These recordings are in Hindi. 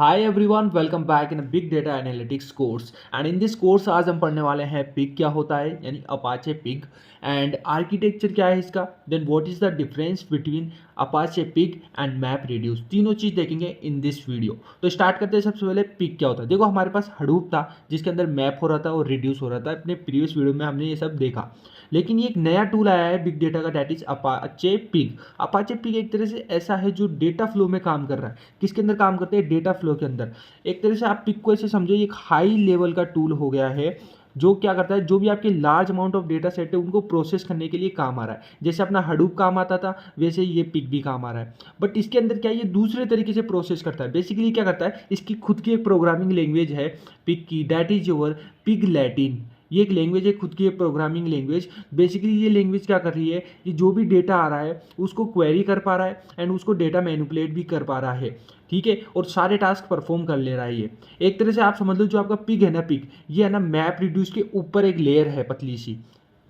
Hi everyone, welcome back in big data analytics course. And in this course आज हम पढ़ने वाले हैं पिग क्या होता है, यानी अपाचे पिग, एंड आर्किटेक्चर क्या है इसका, then what is the difference between Apache Pig and MapReduce. तीनों चीज़ देखेंगे इन दिस वीडियो। तो स्टार्ट करते हैं। सबसे पहले पिग क्या होता है। देखो, हमारे पास हडूप था जिसके अंदर मैप हो रहा था और रिड्यूस हो रहा था। अपने प्रीवियस वीडियो में हमने ये सब देखा, लेकिन ये एक नया टूल आया है बिग डेटा का, that is Apache pig. Apache pig एक तरह से ऐसा है जो डेटा फ्लो में काम कर रहा है। किसके अंदर काम करते हैं? डेटा फ्लो के अंदर। एक तरह से आप पिग को ऐसे समझो, एक हाई लेवल का टूल हो गया है जो क्या करता है, जो भी आपके large amount of data set है उनको प्रोसेस करने के लिए काम आ रहा है। जैसे अपना हडूप काम आता था, वैसे ये पिग भी काम आ रहा है। बट इसके अंदर क्या है, ये दूसरे तरीके से प्रोसेस करता है। बेसिकली क्या करता है, इसकी खुद की एक प्रोग्रामिंग लैंग्वेज है पिग की, that is your pig Latin. ये एक लैंग्वेज है, खुद की एक प्रोग्रामिंग लैंग्वेज। बेसिकली ये लैंग्वेज क्या कर रही है, ये जो भी डेटा आ रहा है उसको क्वेरी कर पा रहा है एंड उसको डेटा मैनिपुलेट भी कर पा रहा है, ठीक है, और सारे टास्क परफॉर्म कर ले रहा है ये। एक तरह से आप समझ लो, जो आपका पिग है ना, पिग ये है ना मैप रिड्यूस के ऊपर एक लेयर है पतली सी,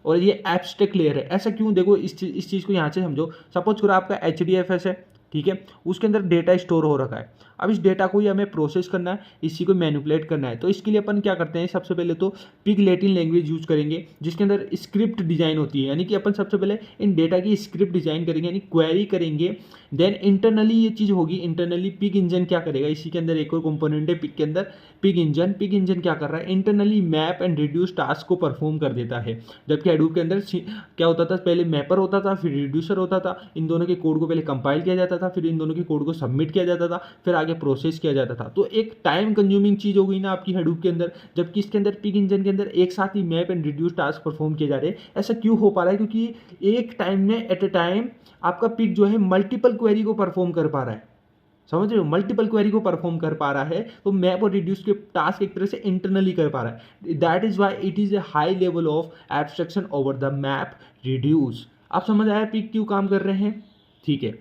और ये एब्स्ट्रैक्ट लेयर है। ऐसा क्यों? देखो, इस चीज़ को यहाँ से समझो। सपोज करो आपका HDFS है, ठीक है, उसके अंदर डेटा स्टोर हो रखा है। अब इस डेटा को ही हमें प्रोसेस करना है, इसी को मैनिपुलेट करना है। तो इसके लिए अपन क्या करते हैं, सबसे पहले तो पिग लैटिन लैंग्वेज यूज़ करेंगे जिसके अंदर स्क्रिप्ट डिज़ाइन होती है। यानी कि अपन सबसे पहले इन डेटा की स्क्रिप्ट डिज़ाइन करेंगे, यानी क्वेरी करेंगे। देन इंटरनली ये चीज़ होगी। इंटरनली पिग इंजन क्या करेगा, इसी के अंदर एक और कंपोनेंट है पिग के अंदर, पिग इंजन। पिग इंजन क्या कर रहा है, internally map and reduce task को परफॉर्म कर देता है। जबकि हडूप के अंदर क्या होता था, पहले मैपर होता था, फिर रिड्यूसर होता था। इन दोनों के कोड को पहले कंपाइल किया जाता था, फिर इन दोनों के कोड को सबमिट किया जाता था, फिर आगे प्रोसेस किया जाता था। तो एक टाइम कंज्यूमिंग चीज़ हो गई ना आपकी हडूप के अंदर। जबकि इसके अंदर पिग इंजन के अंदर एक साथ ही map and reduce task perform किए जा रहे हैं। ऐसा क्यों हो पा रहा है? क्योंकि एक टाइम में, एट ए टाइम, आपका पिग जो है मल्टीपल क्वेरी को परफॉर्म कर पा रहा है। समझ रहे हो? मल्टीपल क्वेरी को परफॉर्म कर पा रहा है, तो मैप और रिड्यूस के टास्क एक तरह से इंटरनली कर पा रहा है। That is why it is a high level of abstraction over the map reduce. आप समझ आया पिग क्यों काम कर रहे हैं? ठीक है,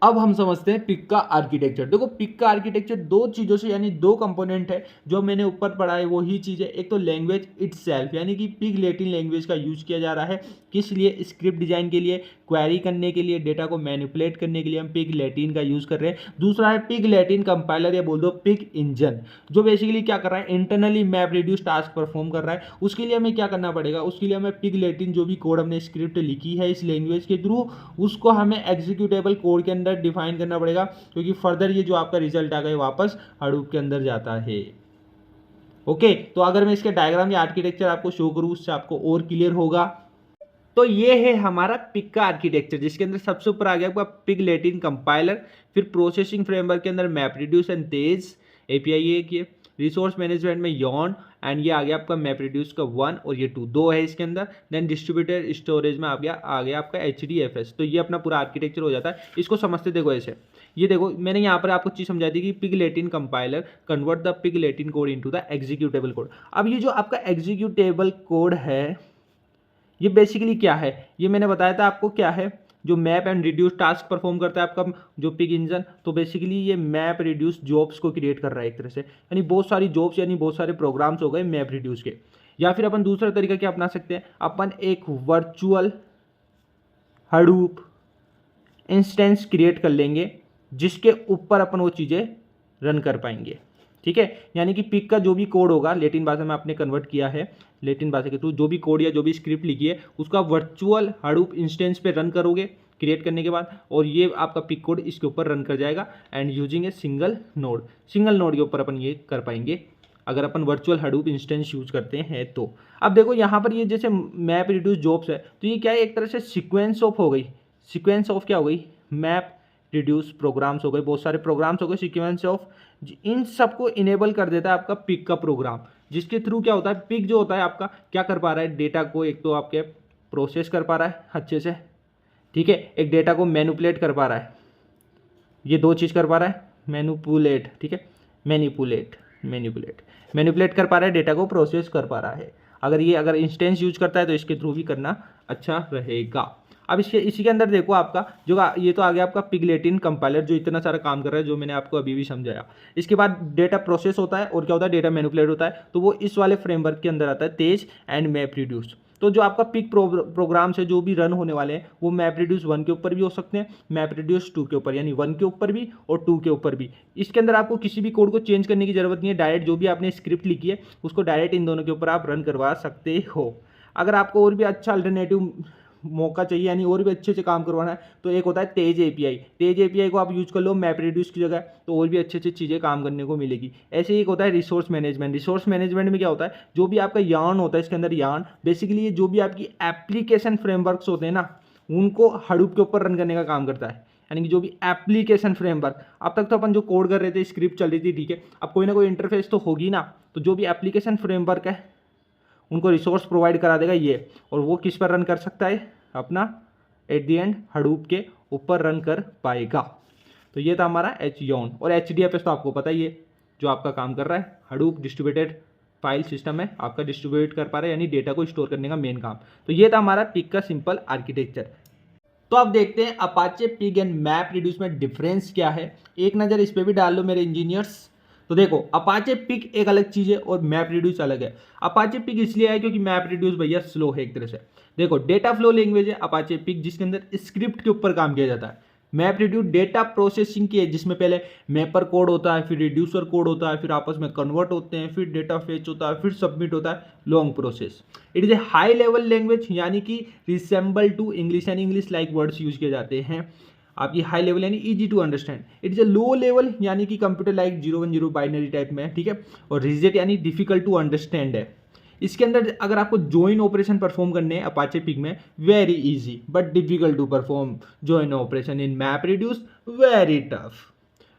अब हम समझते हैं पिग का आर्किटेक्चर। देखो, पिग का आर्किटेक्चर दो चीज़ों से, यानी दो कंपोनेंट है जो मैंने ऊपर पढ़ा है, वही चीज़ है। एक तो लैंग्वेज इटसेल्फ, यानी कि पिग लैटिन लैंग्वेज का यूज किया जा रहा है। किस लिए? स्क्रिप्ट डिजाइन के लिए, क्वेरी करने के लिए, डेटा को मैनिपुलेट करने के लिए हम पिग लैटिन का यूज कर रहे हैं। दूसरा है पिग लैटिन कंपाइलर, या बोल दो पिग इंजन, जो बेसिकली क्या कर रहा है, internally map reduce task perform कर रहा है। उसके लिए हमें क्या करना पड़ेगा, उसके लिए हमें पिग लैटिन जो भी कोड हमने स्क्रिप्ट लिखी है इस लैंग्वेज के थ्रू, उसको हमें एग्जीक्यूटेबल कोड के अंदर डिफाइन करना पड़ेगा, क्योंकि फर्दर ये जो आपका रिजल्ट आ गया वापस हडूप के अंदर जाता है। ओके, तो अगर मैं इसके डायग्राम या आर्किटेक्चर आपको शो करूं, उससे आपको और क्लियर होगा। तो ये है हमारा पिग का आर्किटेक्चर, जिसके अंदर सबसे ऊपर आ गया आपका पिग लैटिन कंपाइलर, फिर प्रोसेसिंग फ्रेमवर्क के अंदर map reduce and Tej API, ये रिसोर्स मैनेजमेंट में यॉन, एंड ये आ गया आपका मैप रिड्यूस का 1 और ये 2, दो है इसके अंदर। देन डिस्ट्रीब्यूटेड स्टोरेज में आ गया आपका HDFS। तो ये अपना पूरा आर्किटेक्चर हो जाता है। इसको समझते देखो ऐसे, ये देखो मैंने यहाँ पर आपको चीज़ समझा दी कि pig Latin compiler convert the pig Latin code into the executable code. अब ये जो आपका एग्जीक्यूटेबल कोड है, ये बेसिकली क्या है, ये मैंने बताया था आपको क्या है, जो map and reduce task perform करता है आपका जो पिग इंजन। तो बेसिकली ये मैप रिड्यूस जॉब्स को क्रिएट कर रहा है एक तरह से, यानी बहुत सारी जॉब्स, यानी बहुत सारे प्रोग्राम्स हो गए मैप रिड्यूस के। या फिर अपन दूसरा तरीका क्या अपना सकते हैं, अपन एक वर्चुअल हडूप इंस्टेंस क्रिएट कर लेंगे जिसके ऊपर अपन वो चीज़ें रन कर पाएंगे, ठीक है। यानी कि पिग का जो भी कोड होगा, लैटिन भाषा में आपने कन्वर्ट किया है, लैटिन भाषा के थ्रू जो भी कोड या जो भी स्क्रिप्ट लिखी है उसका वर्चुअल हडूप इंस्टेंस पे रन करोगे क्रिएट करने के बाद, और ये आपका पिग कोड इसके ऊपर रन कर जाएगा and using a single node के ऊपर अपन ये कर पाएंगे अगर अपन वर्चुअल हडूप इंस्टेंस यूज करते हैं तो। अब देखो यहाँ पर ये जैसे मैप रिड्यूस जॉब्स है, तो ये क्या है, एक तरह से सीक्वेंस ऑफ हो गई। सीक्वेंस ऑफ क्या हो गई, मैप रिड्यूस प्रोग्राम्स हो गए, बहुत सारे प्रोग्राम्स हो गए, सीक्वेंस ऑफ। इन सबको इनेबल कर देता है आपका पिग का प्रोग्राम, जिसके थ्रू क्या होता है, पिग जो होता है आपका क्या कर पा रहा है, डेटा को एक तो आपके प्रोसेस कर पा रहा है अच्छे से, ठीक है, एक डेटा को मैनिपुलेट कर पा रहा है, ये दो चीज़ कर पा रहा है, मैनिपुलेट, ठीक है, मैनिपुलेट कर पा रहा है, डेटा को प्रोसेस कर पा रहा है। अगर इंस्टेंस यूज करता है तो इसके थ्रू भी करना अच्छा रहेगा। अब इसी के अंदर देखो आपका जो ये तो आ गया आपका पिग लैटिन कंपाइलर जो इतना सारा काम कर रहा है, जो मैंने आपको अभी भी समझाया। इसके बाद डेटा प्रोसेस होता है और क्या होता है, डेटा मैनिपुलेट होता है, तो वो इस वाले फ्रेमवर्क के अंदर आता है, तेज एंड मैप रिड्यूस। तो जो आपका पिक प्रोग्राम्स है जो भी रन होने वाले हैं वो मैप रिड्यूस 1 के ऊपर भी हो सकते हैं, मैप रिड्यूस 2 के ऊपर, यानी 1 के ऊपर भी और 2 के ऊपर भी। इसके अंदर आपको किसी भी कोड को चेंज करने की जरूरत नहीं है, डायरेक्ट जो भी आपने स्क्रिप्ट लिखी है उसको डायरेक्ट इन दोनों के ऊपर आप रन करवा सकते हो। अगर आपको और भी अच्छा अल्टरनेटिव मौका चाहिए, यानी और भी अच्छे से काम करवाना है, तो एक होता है तेज एपीआई। तेज एपीआई को आप यूज कर लो मैप रिड्यूस की जगह, तो और भी अच्छी अच्छी चीज़ें काम करने को मिलेगी। ऐसे ही एक होता है रिसोर्स मैनेजमेंट। रिसोर्स मैनेजमेंट में क्या होता है, जो भी आपका यार्न होता है, इसके अंदर यार्न बेसिकली जो भी आपकी एप्लीकेशन फ्रेमवर्क्स होते हैं ना, उनको हडूप के ऊपर रन करने का काम करता है। यानी कि जो भी एप्लीकेशन फ्रेमवर्क, अब तक तो अपन जो कोड कर रहे थे, स्क्रिप्ट चल रही थी, ठीक है, अब कोई ना कोई इंटरफेस तो होगी ना, तो जो भी एप्लीकेशन फ्रेमवर्क है उनको रिसोर्स प्रोवाइड करा देगा ये, और वो किस पर रन कर सकता है, अपना एट दी एंड हडूप के ऊपर रन कर पाएगा। तो ये था हमारा एच यॉन। और एच डी एफ एस तो आपको पता ही है, जो आपका काम कर रहा है, हडूप डिस्ट्रीब्यूटेड फाइल सिस्टम है, आपका डिस्ट्रीब्यूट कर पा रहा है, यानी डेटा को स्टोर करने का मेन काम। तो ये था हमारा पिग का सिंपल आर्किटेक्चर। तो अब देखते हैं Apache Pig and map reduce में डिफरेंस क्या है, एक नज़र इस पर भी डाल लो मेरे इंजीनियर्स। तो देखो, अपाचे पिग एक अलग चीज़ है और मैप रिड्यूस अलग है। अपाचे पिग इसलिए है क्योंकि मैप रिड्यूस भैया स्लो है एक तरह से। देखो, डेटा फ्लो लैंग्वेज है अपाचे पिग, जिसके अंदर स्क्रिप्ट के ऊपर काम किया जाता है। मैप रिड्यूस डेटा प्रोसेसिंग की है, जिसमें पहले मैपर कोड होता है, फिर रिड्यूसर कोड होता है, फिर आपस में कन्वर्ट होते हैं, फिर डेटा फेच होता है, फिर सबमिट होता है, long process. It is a high level language, यानी कि resemble to English and English like words use किए जाते हैं। आपकी हाई लेवल यानी easy to understand. It is a low level, यानी कि कंप्यूटर लाइक 010 बाइनरी टाइप में है, ठीक है। और रिजेक्ट यानी डिफिकल्ट टू अंडरस्टैंड है। इसके अंदर अगर आपको ज्वाइन ऑपरेशन परफॉर्म करने हैं अपाचे पिग में, very easy but difficult to perform join operation in MapReduce, very tough.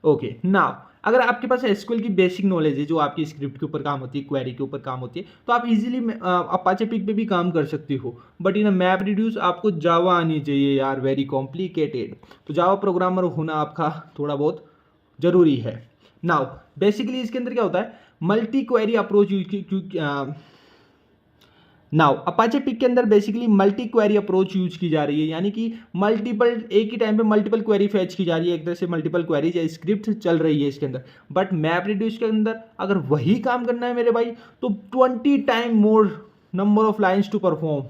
Okay, now अगर आपके पास एसक्यूएल की बेसिक नॉलेज है, जो आपकी स्क्रिप्ट के ऊपर काम होती है, क्वेरी के ऊपर काम होती है, तो आप इजीली अपाचे पिग पे भी काम कर सकती हो। बट इन मैप रिड्यूस आपको जावा आनी चाहिए यार, वेरी कॉम्प्लिकेटेड। तो जावा प्रोग्रामर होना आपका थोड़ा बहुत ज़रूरी है। नाउ बेसिकली इसके अंदर क्या होता है, multi query approach use now Apache pig के अंदर basically multi query approach use की जा रही है, यानी कि मल्टीपल एक ही टाइम पे मल्टीपल क्वेरी फैच की जा रही है, एक तरह से मल्टीपल क्वेरीज या स्क्रिप्ट चल रही है इसके अंदर। बट मैप रिड्यूस के अंदर अगर वही काम करना है मेरे भाई, तो 20 time more number of lines to perform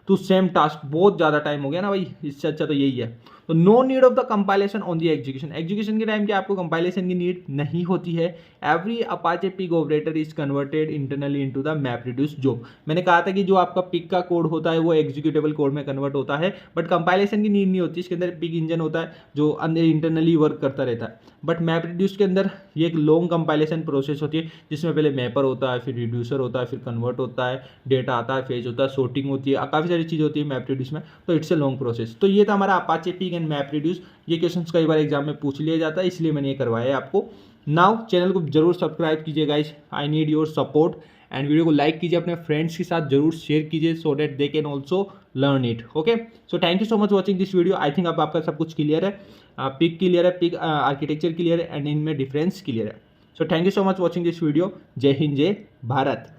to same task. बहुत ज़्यादा टाइम हो गया ना भाई, इससे अच्छा तो यही है। तो no need of the compilation on the execution. Execution के टाइम क्या आपको कंपाइलेशन की नीड नहीं होती है। Every Apache Pig operator is converted internally into the MapReduce job. मैंने कहा था कि जो आपका पिग का कोड होता है वो एग्जीक्यूटेबल कोड में कन्वर्ट होता है, बट कंपाइलेशन की नीड नहीं होती। इसके अंदर पिग इंजन होता है जो अंदर इंटरनली वर्क करता रहता है। बट मैप रिड्यूस के अंदर ये एक लॉन्ग कंपाइलेशन प्रोसेस होती है, जिसमें पहले मैपर होता है, फिर रिड्यूसर होता है, फिर कन्वर्ट होता है, डेटा आता है, फेज होता है, सॉर्टिंग होती है, काफ़ी सारी चीज़ होती है मैप रिड्यूस में। तो इट्स ए लॉन्ग प्रोसेस। तो ये था हमारा Apache Pig and map reduce. ये क्वेश्चन कई बार एग्जाम में पूछ लिया जाता है, इसलिए मैंने ये करवाया है आपको। नाउ चैनल को जरूर सब्सक्राइब कीजिए guys, I need your support. And video को लाइक कीजिए, अपने फ्रेंड्स के साथ जरूर शेयर कीजिए, so that they can also learn it. Okay, so thank you so much watching this video. I think अब आपका सब कुछ क्लियर है, पिग क्लियर है, पिग आर्किटेक्चर क्लियर है, एंड इनमें डिफरेंस क्लियर है। So thank you so much watching this video. जय हिंद, जय भारत।